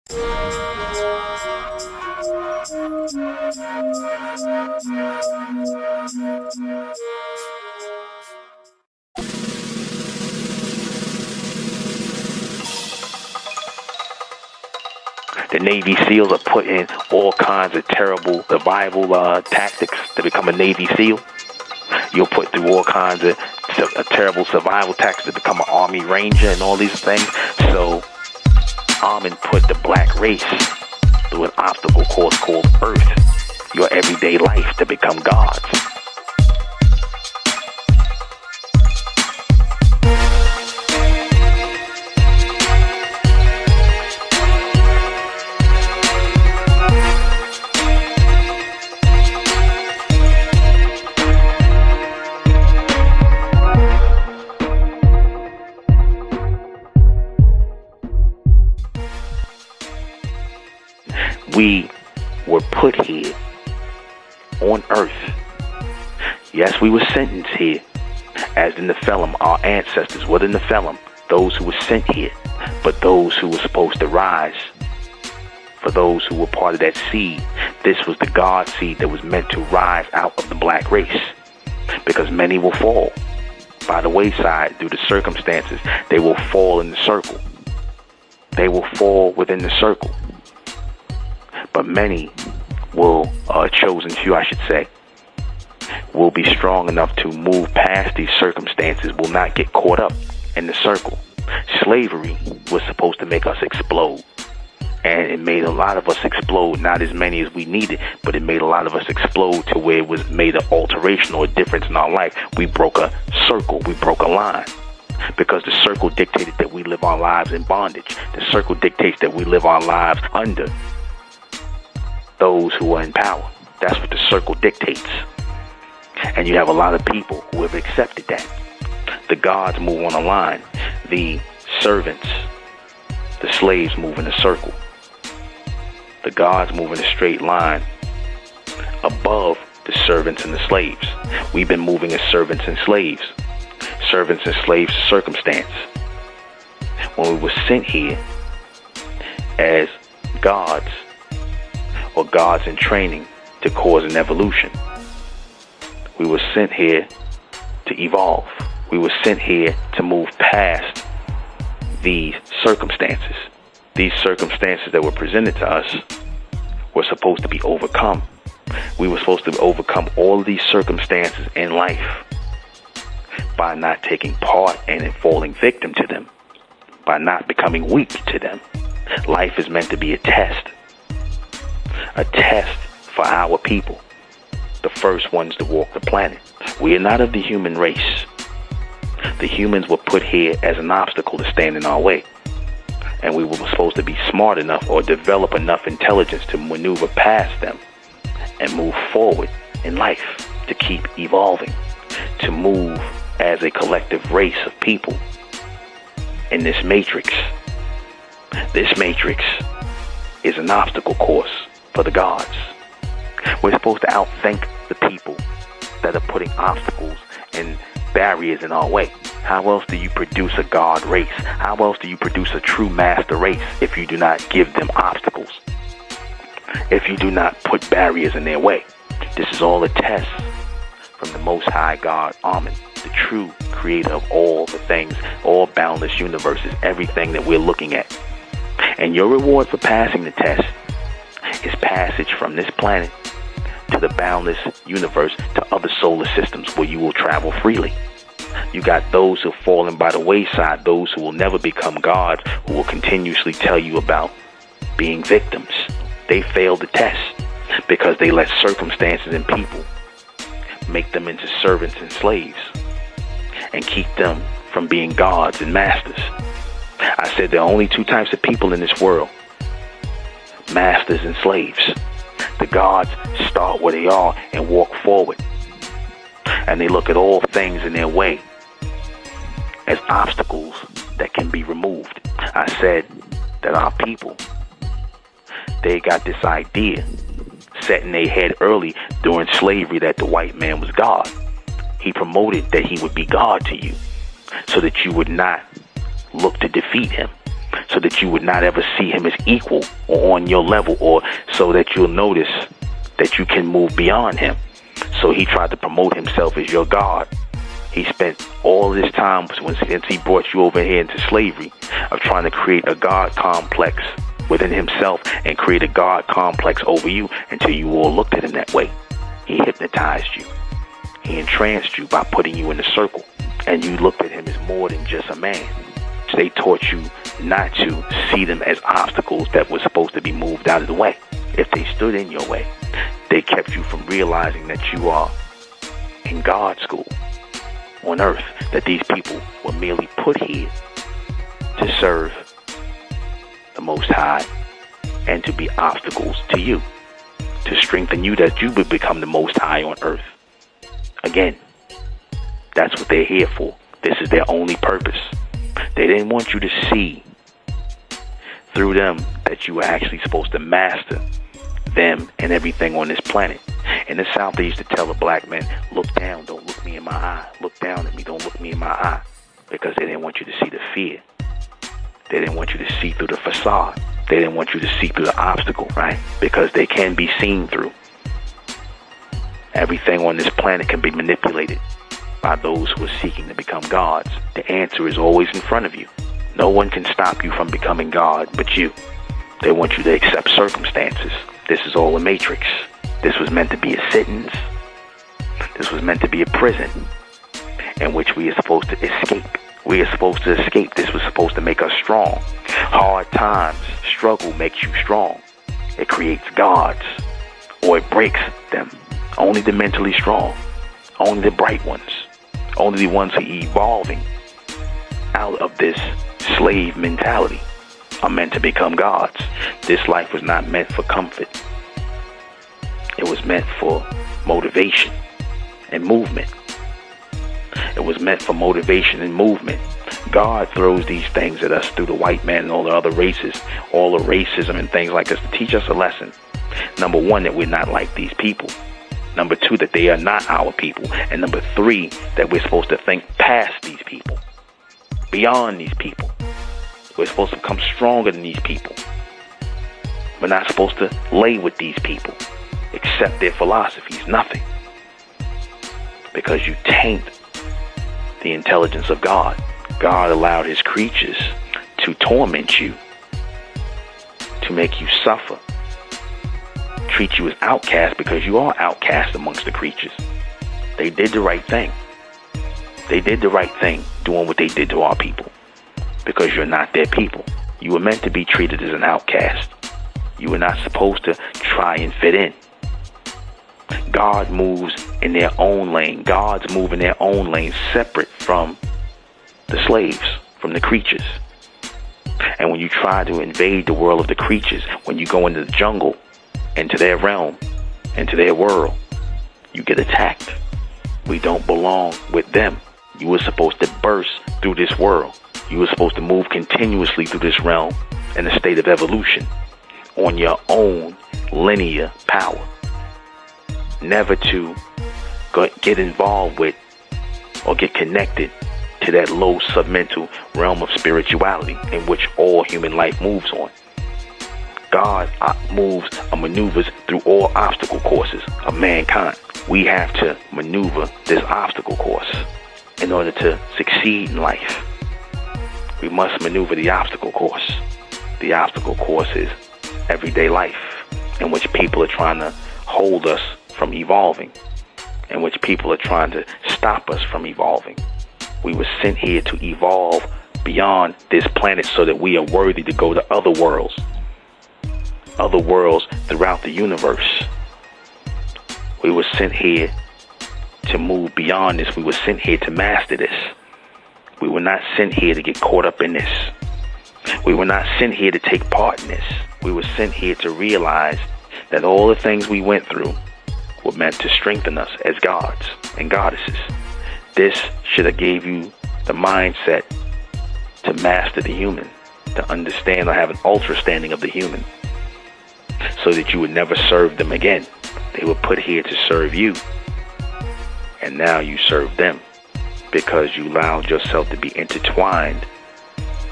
The Navy SEALs are put in all kinds of terrible survival tactics to become a Navy SEAL. You're put through all kinds of terrible survival tactics to become an Army Ranger and all these things. So Amen put the black race through an obstacle course called Earth, your everyday life, to become gods. We were put here on Earth. Yes, we were sentenced here as the Nephilim. Our ancestors were the Nephilim, those who were sent here. But those who were supposed to rise, for those who were part of that seed, this was the God seed that was meant to rise out of the black race. Because many will fall by the wayside due to circumstances. They will fall in the circle. They will fall within the circle. But many will, chosen few, I should say, will be strong enough to move past these circumstances, will not get caught up in the circle. Slavery was supposed to make us explode. And it made a lot of us explode, not as many as we needed, but it made a lot of us explode to where it was made an alteration or a difference in our life. We broke a circle, we broke a line. Because the circle dictated that we live our lives in bondage. The circle dictates that we live our lives under those who are in power. That's what the circle dictates. And you have a lot of people who have accepted that. The gods move on a line. The servants, the slaves move in a circle. The gods move in a straight line above the servants and the slaves. We've been moving as servants and slaves. Servants and slaves to circumstance. When we were sent here as gods, or gods in training to cause an evolution. We were sent here to evolve. We were sent here to move past these circumstances. These circumstances that were presented to us were supposed to be overcome. We were supposed to overcome all of these circumstances in life by not taking part and falling victim to them, by not becoming weak to them. Life is meant to be a test for our people, the first ones to walk the planet. We are not of the human race. The humans were put here as an obstacle to stand in our way. And we were supposed to be smart enough or develop enough intelligence to maneuver past them and move forward in life, to keep evolving, to move as a collective race of people in this matrix. This matrix is an obstacle course for the gods. We're supposed to outthink the people that are putting obstacles and barriers in our way. How else do you produce a god race? How else do you produce a true master race if you do not give them obstacles? If you do not put barriers in their way? This is all a test from the Most High God, Amen, the true creator of all the things, all boundless universes, everything that we're looking at. And your reward for passing the test is passage from this planet to the boundless universe to other solar systems where you will travel freely. You got those who have fallen by the wayside, those who will never become gods, who will continuously tell you about being victims. They failed the test because they let circumstances and people make them into servants and slaves and keep them from being gods and masters. I said there are only two types of people in this world: masters and slaves. The gods start where they are and walk forward, and they look at all things in their way as obstacles that can be removed. I said that our people, they got this idea set in their head early during slavery that the white man was God. He promoted that he would be God to you so that you would not look to defeat him, so that you would not ever see him as equal or on your level, or so that you'll notice that you can move beyond him. So he tried to promote himself as your God. He spent all this time since he brought you over here into slavery of trying to create a God complex within himself and create a God complex over you until you all looked at him that way. He hypnotized you. He entranced you by putting you in a circle, and you looked at him as more than just a man. So they taught you not to see them as obstacles that were supposed to be moved out of the way. If they stood in your way, they kept you from realizing that you are in God's school on earth, that these people were merely put here to serve the Most High and to be obstacles to you, to strengthen you that you would become the Most High on earth. Again, that's what they're here for. This is their only purpose. They didn't want you to see through them that you were actually supposed to master them and everything on this planet. In the South, they used to tell the black men, look down, don't look me in my eye. Look down at me, don't look me in my eye. Because they didn't want you to see the fear. They didn't want you to see through the facade. They didn't want you to see through the obstacle, right? Because they can be seen through. Everything on this planet can be manipulated by those who are seeking to become gods. The answer is always in front of you. No one can stop you from becoming God but you. They want you to accept circumstances. This is all a matrix. This was meant to be a sentence. This was meant to be a prison in which we are supposed to escape. We are supposed to escape. This was supposed to make us strong. Hard times, struggle makes you strong. It creates gods, or it breaks them. Only the mentally strong, only the bright ones, only the ones who are evolving out of this slave mentality are meant to become gods. This life was not meant for comfort. It was meant for motivation and movement. It was meant for motivation and movement. God throws these things at us through the white man and all the other races, all the racism and things like this to teach us a lesson. Number one, that we're not like these people. Number two, that they are not our people. And number three, that we're supposed to think past these people, beyond these people. We're supposed to become stronger than these people. We're not supposed to lay with these people, accept their philosophies, nothing. Because you taint the intelligence of God. God allowed his creatures to torment you, to make you suffer, treat you as outcast, because you are outcast amongst the creatures. They did the right thing. They did the right thing doing what they did to our people, because you're not their people. You were meant to be treated as an outcast. You were not supposed to try and fit in. God moves in their own lane. Gods move in their own lane, separate from the slaves, from the creatures. And when you try to invade the world of the creatures, when you go into the jungle, into their realm, into their world, you get attacked. We don't belong with them. You were supposed to burst through this world. You were supposed to move continuously through this realm in a state of evolution on your own linear power. Never to get involved with or get connected to that low submental realm of spirituality in which all human life moves on. God moves and maneuvers through all obstacle courses of mankind. We have to maneuver this obstacle course in order to succeed in life. We must maneuver the obstacle course. The obstacle course is everyday life, in which people are trying to hold us from evolving, in which people are trying to stop us from evolving. We were sent here to evolve beyond this planet so that we are worthy to go to other worlds throughout the universe. We were sent here to move beyond this. We were sent here to master this. We were not sent here to get caught up in this. We were not sent here to take part in this. We were sent here to realize that all the things we went through were meant to strengthen us as gods and goddesses. This should have gave you the mindset to master the human, to understand or have an understanding of the human, so that you would never serve them again. They were put here to serve you, and now you serve them because you allowed yourself to be intertwined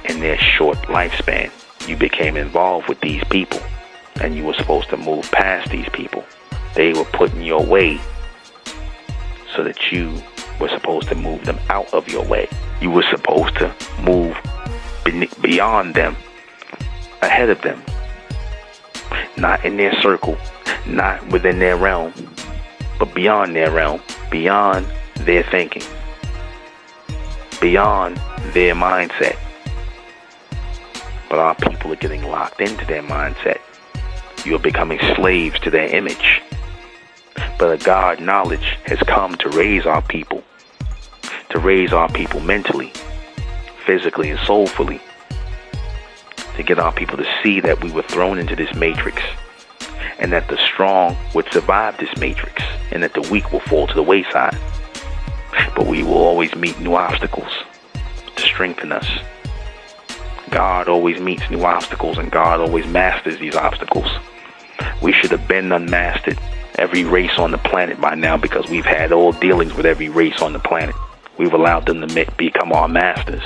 in their short lifespan, you became involved with these people, and you were supposed to move past these people. They were put in your way so that you were supposed to move them out of your way. You were supposed to move beyond them, ahead of them, not in their circle, not within their realm, but beyond their realm, beyond their thinking, beyond their mindset. But our people are getting locked into their mindset. You are becoming slaves to their image. But a God knowledge has come to raise our people mentally, physically, and soulfully, to get our people to see that we were thrown into this matrix, and that the strong would survive this matrix, and that the weak will fall to the wayside. But we will always meet new obstacles to strengthen us. God always meets new obstacles, and God always masters these obstacles. We should have been unmastered every race on the planet by now, because we've had all dealings with every race on the planet. We've allowed them to become our masters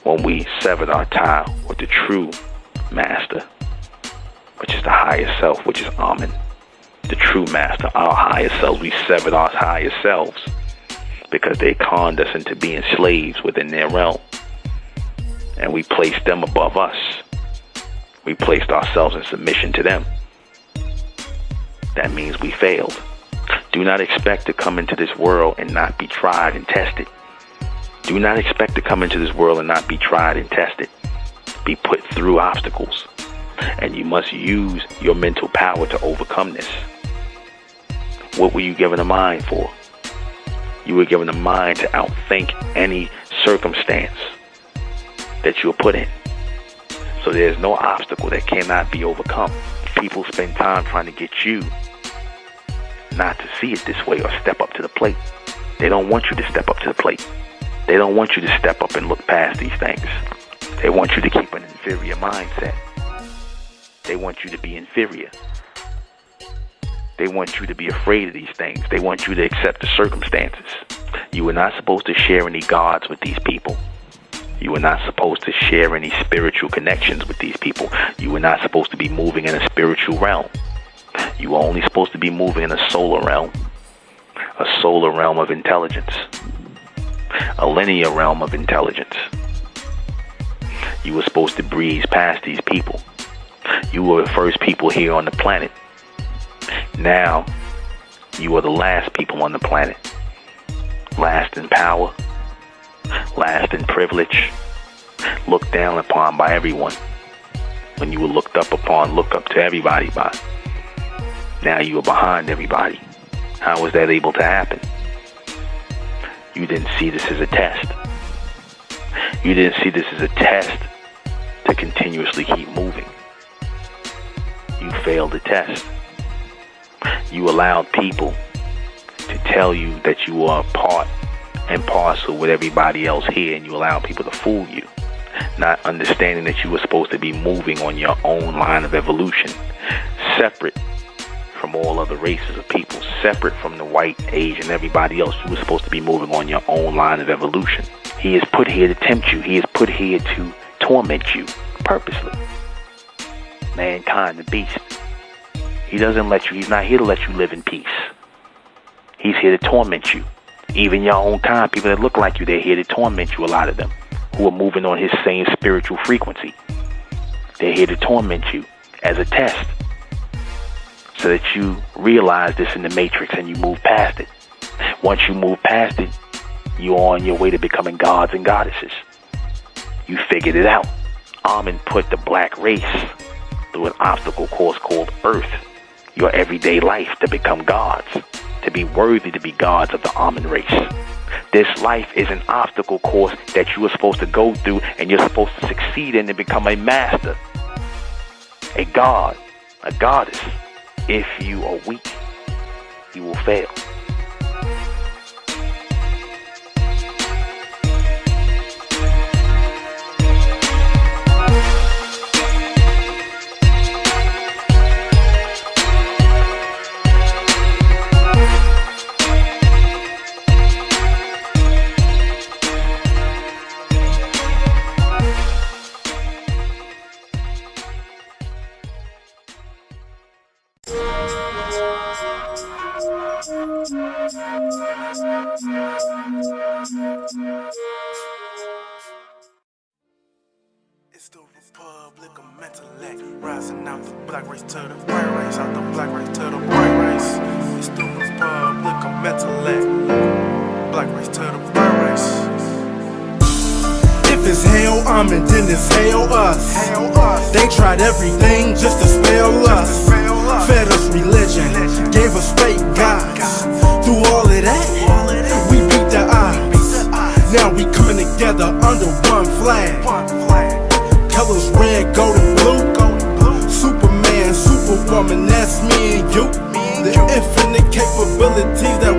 when we severed our tie with the true master, which is the higher self, which is Amen. The true master, our higher selves. We severed our higher selves because they conned us into being slaves within their realm. And we placed them above us. We placed ourselves in submission to them. That means we failed. Do not expect to come into this world and not be tried and tested. Do not expect to come into this world and not be tried and tested. Be put through obstacles. And you must use your mental power to overcome this. What were you given a mind for? You were given a mind to outthink any circumstance that you're put in. So there's no obstacle that cannot be overcome. People spend time trying to get you not to see it this way or step up to the plate. They don't want you to step up to the plate. They don't want you to step up and look past these things. They want you to keep an inferior mindset. They want you to be inferior. They want you to be afraid of these things. They want you to accept the circumstances. You were not supposed to share any gods with these people. You were not supposed to share any spiritual connections with these people. You were not supposed to be moving in a spiritual realm. You were only supposed to be moving in a solar realm of intelligence, a linear realm of intelligence. You were supposed to breeze past these people. You were the first people here on the planet. Now, you are the last people on the planet. Last in power, last in privilege, looked down upon by everyone. When you were looked up upon, looked up to everybody by. Now you are behind everybody. How was that able to happen? You didn't see this as a test. You didn't see this as a test to continuously keep moving. You failed the test. You allowed people to tell you that you are part and parcel with everybody else here, and you allowed people to fool you, not understanding that you were supposed to be moving on your own line of evolution, separate from all other races of people, separate from the white, Asian, everybody else. You were supposed to be moving on your own line of evolution. He is put here to tempt you. He is put here to torment you purposely. Mankind, the beast. He's not here to let you live in peace. He's here to torment you. Even your own kind, people that look like you, they're here to torment you, a lot of them, who are moving on his same spiritual frequency. They're here to torment you as a test, so that you realize this in the matrix and you move past it. Once you move past it, you're on your way to becoming gods and goddesses. You figured it out. Amen put the black race through an obstacle course called Earth, your everyday life, to become gods, to be worthy to be gods of the Amen race. This life is an obstacle course that you are supposed to go through, and you're supposed to succeed in to become a master, a god, a goddess. If you are weak, you will fail. Black race to the white race, out the black race to the white race. It's the republic of intellect. Black race to the white race. If it's hell, and then it's hell us. They tried everything just to spell us. Fed us religion, gave us fake gods. Through all of that, we beat the odds. Now we coming together under one flag. Colors red, gold, and blue. Superman, Superwoman, that's me and you. The infinite capabilities that